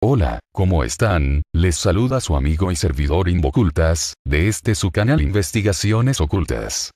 Hola, ¿cómo están? Les saluda su amigo y servidor Invocultas, de su canal Investigaciones Ocultas.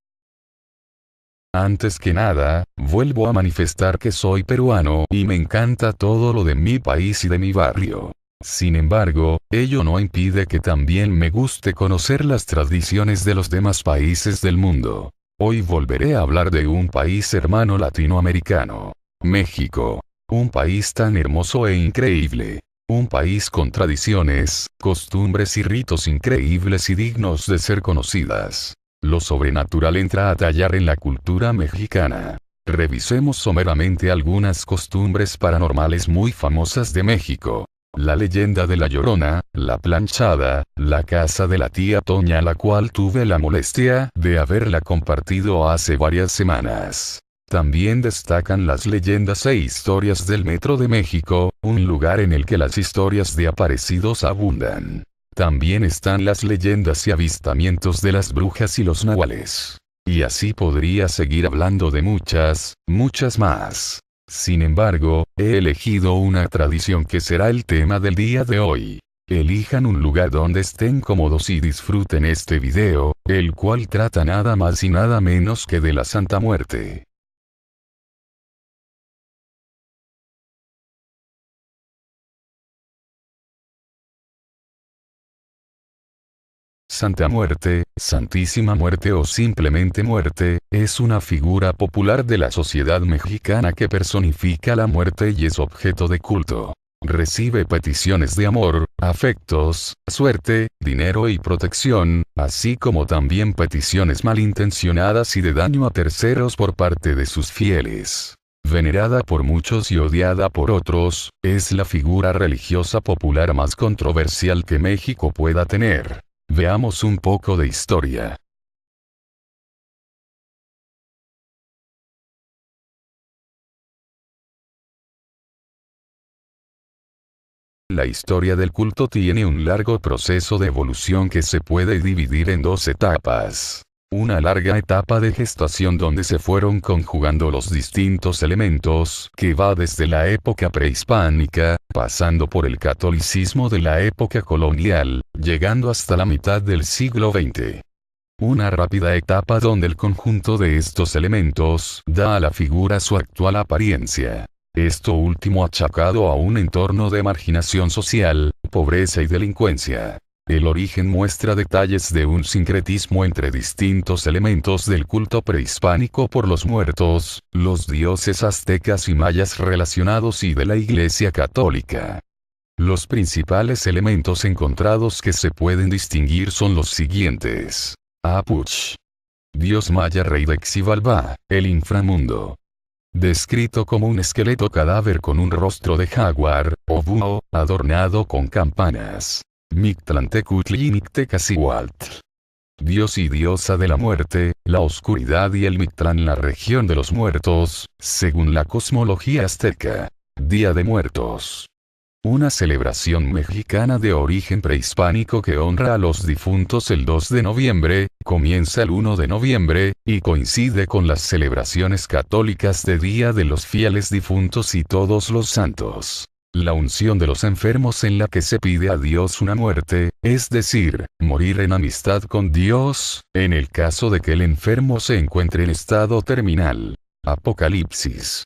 Antes que nada, vuelvo a manifestar que soy peruano y me encanta todo lo de mi país y de mi barrio. Sin embargo, ello no impide que también me guste conocer las tradiciones de los demás países del mundo. Hoy volveré a hablar de un país hermano latinoamericano, México. Un país tan hermoso e increíble. Un país con tradiciones, costumbres y ritos increíbles y dignos de ser conocidas. Lo sobrenatural entra a tallar en la cultura mexicana. Revisemos someramente algunas costumbres paranormales muy famosas de México. La leyenda de la Llorona, la planchada, la casa de la tía Toña, la cual tuve la molestia de haberla compartido hace varias semanas. También destacan las leyendas e historias del Metro de México, un lugar en el que las historias de aparecidos abundan. También están las leyendas y avistamientos de las brujas y los nahuales. Y así podría seguir hablando de muchas, muchas más. Sin embargo, he elegido una tradición que será el tema del día de hoy. Elijan un lugar donde estén cómodos y disfruten este video, el cual trata nada más y nada menos que de la Santa Muerte. Santa Muerte, Santísima Muerte o simplemente Muerte, es una figura popular de la sociedad mexicana que personifica la muerte y es objeto de culto. Recibe peticiones de amor, afectos, suerte, dinero y protección, así como también peticiones malintencionadas y de daño a terceros por parte de sus fieles. Venerada por muchos y odiada por otros, es la figura religiosa popular más controversial que México pueda tener. Veamos un poco de historia. La historia del culto tiene un largo proceso de evolución que se puede dividir en dos etapas. Una larga etapa de gestación donde se fueron conjugando los distintos elementos, que va desde la época prehispánica, pasando por el catolicismo de la época colonial, llegando hasta la mitad del siglo XX. Una rápida etapa donde el conjunto de estos elementos da a la figura su actual apariencia. Esto último achacado a un entorno de marginación social, pobreza y delincuencia. El origen muestra detalles de un sincretismo entre distintos elementos del culto prehispánico por los muertos, los dioses aztecas y mayas relacionados y de la Iglesia Católica. Los principales elementos encontrados que se pueden distinguir son los siguientes. Apuch. Dios maya rey de Xibalbá, el inframundo. Descrito como un esqueleto cadáver con un rostro de jaguar, o búho, adornado con campanas. Mictlantecutli y Mictecacihuatl. Dios y diosa de la muerte, la oscuridad y el Mictlán, la región de los muertos, según la cosmología azteca. Día de Muertos. Una celebración mexicana de origen prehispánico que honra a los difuntos el 2 de noviembre, comienza el 1 de noviembre, y coincide con las celebraciones católicas de Día de los Fieles Difuntos y Todos los Santos. La unción de los enfermos en la que se pide a Dios una muerte, es decir, morir en amistad con Dios, en el caso de que el enfermo se encuentre en estado terminal. Apocalipsis.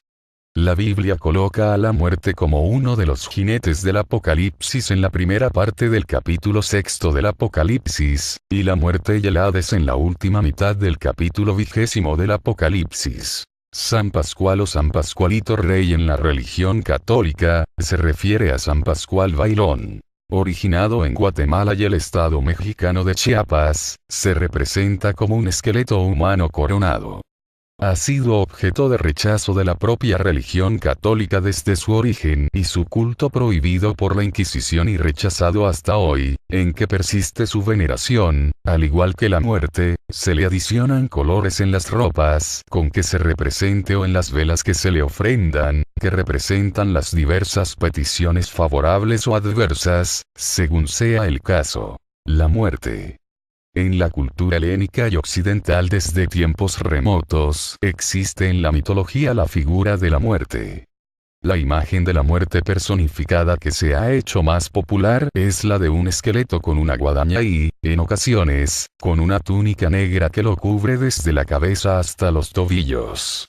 La Biblia coloca a la muerte como uno de los jinetes del Apocalipsis en la primera parte del capítulo 6 del Apocalipsis, y la muerte y el Hades en la última mitad del capítulo 20 del Apocalipsis. San Pascual o San Pascualito Rey en la religión católica, se refiere a San Pascual Bailón. Originado en Guatemala y el estado mexicano de Chiapas, se representa como un esqueleto humano coronado. Ha sido objeto de rechazo de la propia religión católica desde su origen y su culto prohibido por la Inquisición y rechazado hasta hoy, en que persiste su veneración. Al igual que la muerte, se le adicionan colores en las ropas con que se represente o en las velas que se le ofrendan, que representan las diversas peticiones favorables o adversas, según sea el caso. La muerte. En la cultura helénica y occidental desde tiempos remotos, existe en la mitología la figura de la muerte. La imagen de la muerte personificada que se ha hecho más popular es la de un esqueleto con una guadaña y, en ocasiones, con una túnica negra que lo cubre desde la cabeza hasta los tobillos.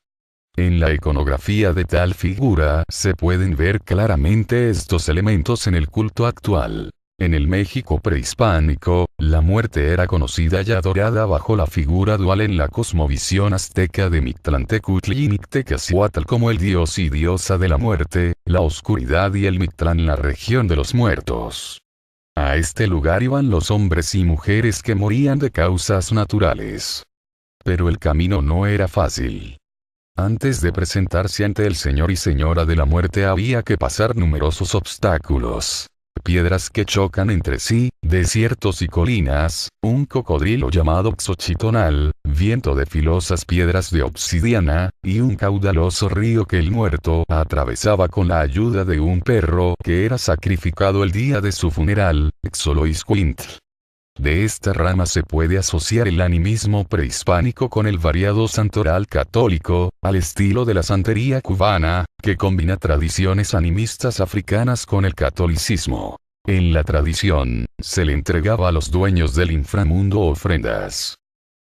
En la iconografía de tal figura se pueden ver claramente estos elementos en el culto actual. En el México prehispánico, la muerte era conocida y adorada bajo la figura dual en la cosmovisión azteca de Mictlantecutli y Mictecacihuatl como el dios y diosa de la muerte, la oscuridad y el Mictlán la región de los muertos. A este lugar iban los hombres y mujeres que morían de causas naturales. Pero el camino no era fácil. Antes de presentarse ante el Señor y Señora de la Muerte había que pasar numerosos obstáculos. Piedras que chocan entre sí, desiertos y colinas, un cocodrilo llamado Xochitonal, viento de filosas piedras de obsidiana, y un caudaloso río que el muerto atravesaba con la ayuda de un perro que era sacrificado el día de su funeral, Xoloitzcuintl. De esta rama se puede asociar el animismo prehispánico con el variado santoral católico, al estilo de la santería cubana, que combina tradiciones animistas africanas con el catolicismo. En la tradición, se le entregaba a los dueños del inframundo ofrendas.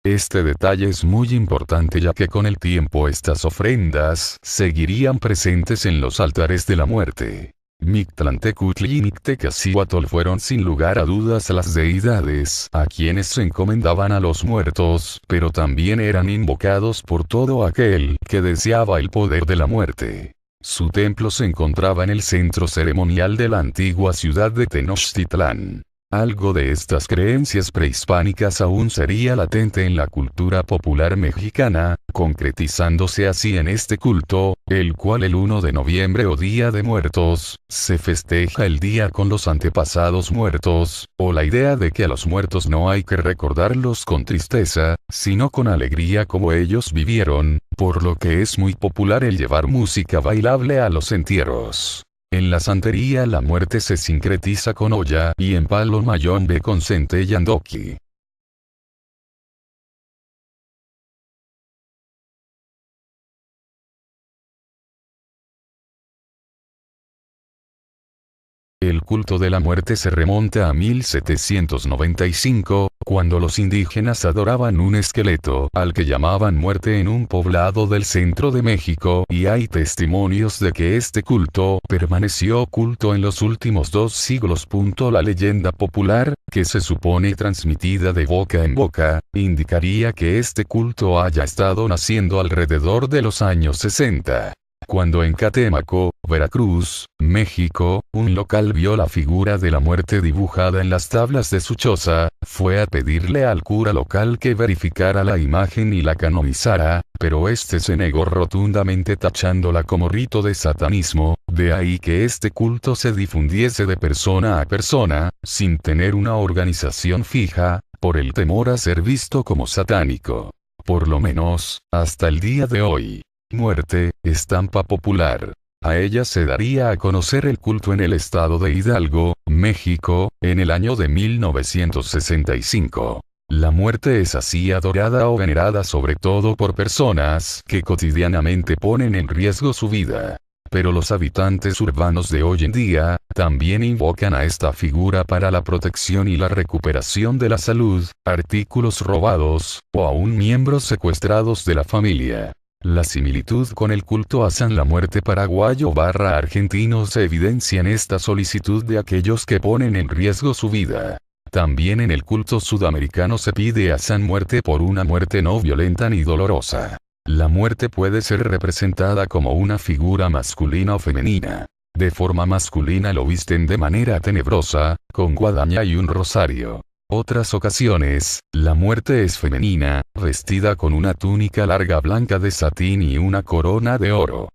Este detalle es muy importante ya que con el tiempo estas ofrendas seguirían presentes en los altares de la muerte. Mictlantecutli y Mictecacihuatl fueron sin lugar a dudas las deidades a quienes se encomendaban a los muertos, pero también eran invocados por todo aquel que deseaba el poder de la muerte. Su templo se encontraba en el centro ceremonial de la antigua ciudad de Tenochtitlán. Algo de estas creencias prehispánicas aún sería latente en la cultura popular mexicana, concretizándose así en este culto, el cual el 1 de noviembre o Día de Muertos, se festeja el día con los antepasados muertos, o la idea de que a los muertos no hay que recordarlos con tristeza, sino con alegría como ellos vivieron, por lo que es muy popular el llevar música bailable a los entierros. En la santería la muerte se sincretiza con Oya y en Palo Mayombe con Centellandoqui. El culto de la muerte se remonta a 1795, cuando los indígenas adoraban un esqueleto al que llamaban muerte en un poblado del centro de México, y hay testimonios de que este culto permaneció oculto en los últimos 2 siglos. La leyenda popular, que se supone transmitida de boca en boca, indicaría que este culto haya estado naciendo alrededor de los años 60. Cuando en Catemaco, Veracruz, México, un local vio la figura de la muerte dibujada en las tablas de su choza, fue a pedirle al cura local que verificara la imagen y la canonizara, pero este se negó rotundamente tachándola como rito de satanismo, de ahí que este culto se difundiese de persona a persona, sin tener una organización fija, por el temor a ser visto como satánico. Por lo menos, hasta el día de hoy. Muerte, estampa popular. A ella se daría a conocer el culto en el estado de Hidalgo, México, en el año de 1965. La muerte es así adorada o venerada sobre todo por personas que cotidianamente ponen en riesgo su vida. Pero los habitantes urbanos de hoy en día, también invocan a esta figura para la protección y la recuperación de la salud, artículos robados, o aún miembros secuestrados de la familia. La similitud con el culto a San la Muerte paraguayo/argentino se evidencia en esta solicitud de aquellos que ponen en riesgo su vida. También en el culto sudamericano se pide a San Muerte por una muerte no violenta ni dolorosa. La muerte puede ser representada como una figura masculina o femenina. De forma masculina lo visten de manera tenebrosa, con guadaña y un rosario. Otras ocasiones, la muerte es femenina, vestida con una túnica larga blanca de satín y una corona de oro.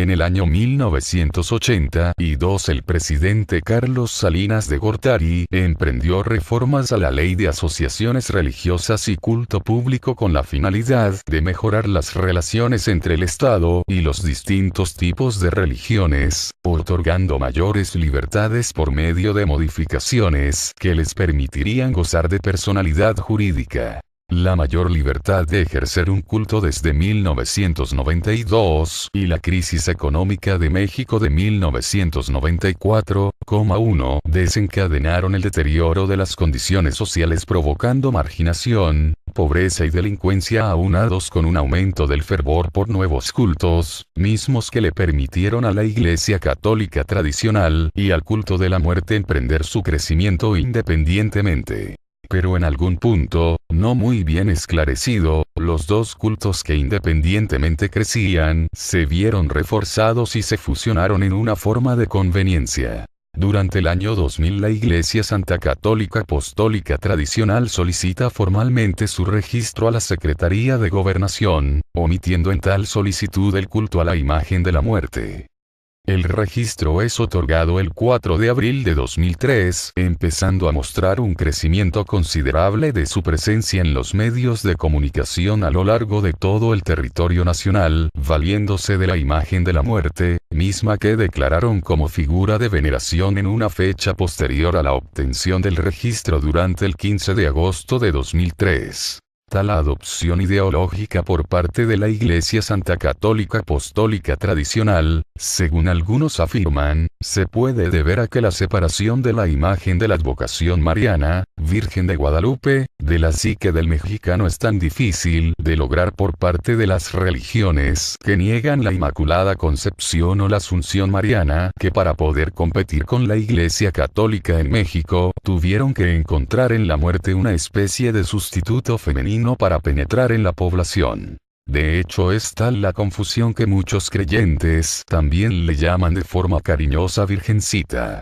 En el año 1982 el presidente Carlos Salinas de Gortari emprendió reformas a la Ley de Asociaciones Religiosas y Culto Público con la finalidad de mejorar las relaciones entre el Estado y los distintos tipos de religiones, otorgando mayores libertades por medio de modificaciones que les permitirían gozar de personalidad jurídica. La mayor libertad de ejercer un culto desde 1992 y la crisis económica de México de 1994,1 desencadenaron el deterioro de las condiciones sociales provocando marginación, pobreza y delincuencia aunados con un aumento del fervor por nuevos cultos, mismos que le permitieron a la Iglesia Católica tradicional y al culto de la muerte emprender su crecimiento independientemente. Pero en algún punto, no muy bien esclarecido, los dos cultos que independientemente crecían, se vieron reforzados y se fusionaron en una forma de conveniencia. Durante el año 2000 la Iglesia Santa Católica Apostólica Tradicional solicita formalmente su registro a la Secretaría de Gobernación, omitiendo en tal solicitud el culto a la imagen de la muerte. El registro es otorgado el 4 de abril de 2003, empezando a mostrar un crecimiento considerable de su presencia en los medios de comunicación a lo largo de todo el territorio nacional, valiéndose de la imagen de la muerte, misma que declararon como figura de veneración en una fecha posterior a la obtención del registro durante el 15 de agosto de 2003. Tal adopción ideológica por parte de la Iglesia Santa Católica Apostólica Tradicional, según algunos afirman, se puede deber a que la separación de la imagen de la advocación mariana, Virgen de Guadalupe, de la psique del mexicano es tan difícil de lograr por parte de las religiones que niegan la Inmaculada Concepción o la Asunción Mariana, que para poder competir con la Iglesia Católica en México, tuvieron que encontrar en la muerte una especie de sustituto femenino para penetrar en la población. De hecho es tal la confusión que muchos creyentes también le llaman de forma cariñosa Virgencita.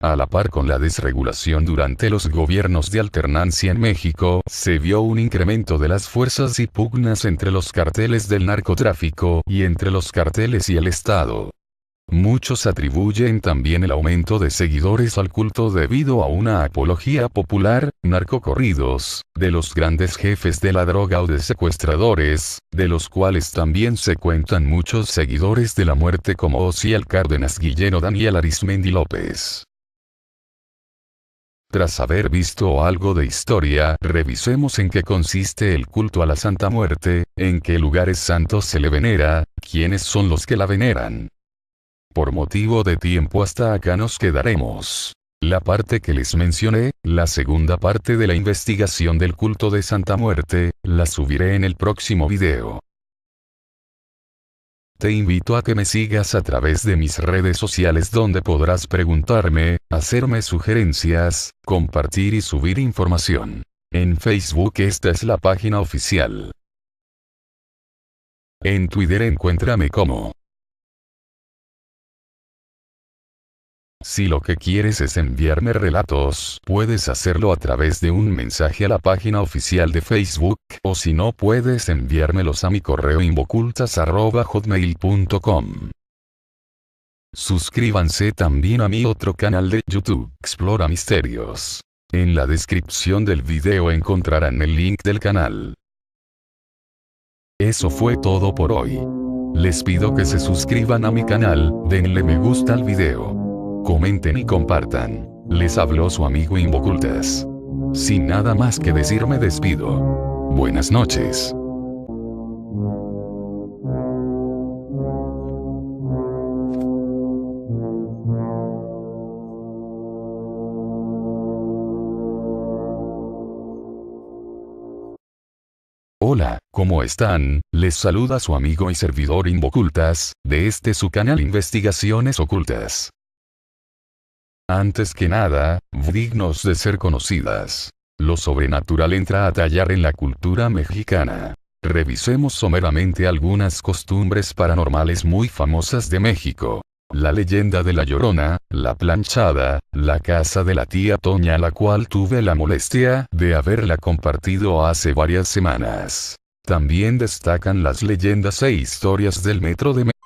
A la par con la desregulación durante los gobiernos de alternancia en México, se vio un incremento de las fuerzas y pugnas entre los carteles del narcotráfico y entre los carteles y el Estado. Muchos atribuyen también el aumento de seguidores al culto debido a una apología popular, narcocorridos, de los grandes jefes de la droga o de secuestradores, de los cuales también se cuentan muchos seguidores de la muerte como Osiel Cárdenas Guillén, Daniel Arismendi López. Tras haber visto algo de historia, revisemos en qué consiste el culto a la Santa Muerte, en qué lugares santos se le venera, quiénes son los que la veneran. Por motivo de tiempo hasta acá nos quedaremos. La parte que les mencioné, la segunda parte de la investigación del culto de Santa Muerte, la subiré en el próximo video. Te invito a que me sigas a través de mis redes sociales donde podrás preguntarme, hacerme sugerencias, compartir y subir información. En Facebook esta es la página oficial. En Twitter encuéntrame como Si lo que quieres es enviarme relatos, puedes hacerlo a través de un mensaje a la página oficial de Facebook, o si no puedes enviármelos a mi correo invocultas@hotmail.com. Suscríbanse también a mi otro canal de YouTube, Explora Misterios. En la descripción del video encontrarán el link del canal. Eso fue todo por hoy. Les pido que se suscriban a mi canal, denle me gusta al video. Comenten y compartan. Les habló su amigo Invocultas. Sin nada más que decir me despido. Buenas noches. Hola, ¿cómo están? Les saluda su amigo y servidor Invocultas, de este su canal Investigaciones Ocultas. Antes que nada, dignos de ser conocidas. lo sobrenatural entra a tallar en la cultura mexicana. Revisemos someramente algunas costumbres paranormales muy famosas de México. La leyenda de la Llorona, la planchada, la casa de la tía Toña, la cual tuve la molestia de haberla compartido hace varias semanas. También destacan las leyendas e historias del metro de México.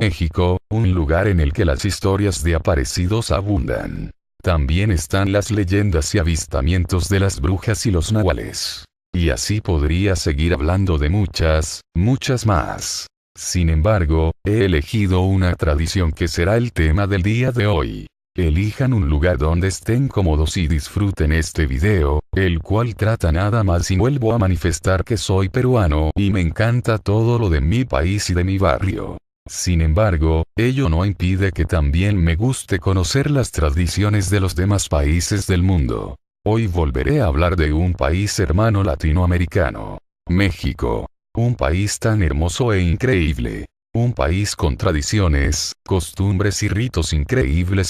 México, un lugar en el que las historias de aparecidos abundan. También están las leyendas y avistamientos de las brujas y los nahuales. Y así podría seguir hablando de muchas, muchas más. Sin embargo, he elegido una tradición que será el tema del día de hoy. Elijan un lugar donde estén cómodos y disfruten este video, el cual trata nada más y vuelvo a manifestar que soy peruano y me encanta todo lo de mi país y de mi barrio. Sin embargo, ello no impide que también me guste conocer las tradiciones de los demás países del mundo. Hoy volveré a hablar de un país hermano latinoamericano. México. Un país tan hermoso e increíble. Un país con tradiciones, costumbres y ritos increíbles y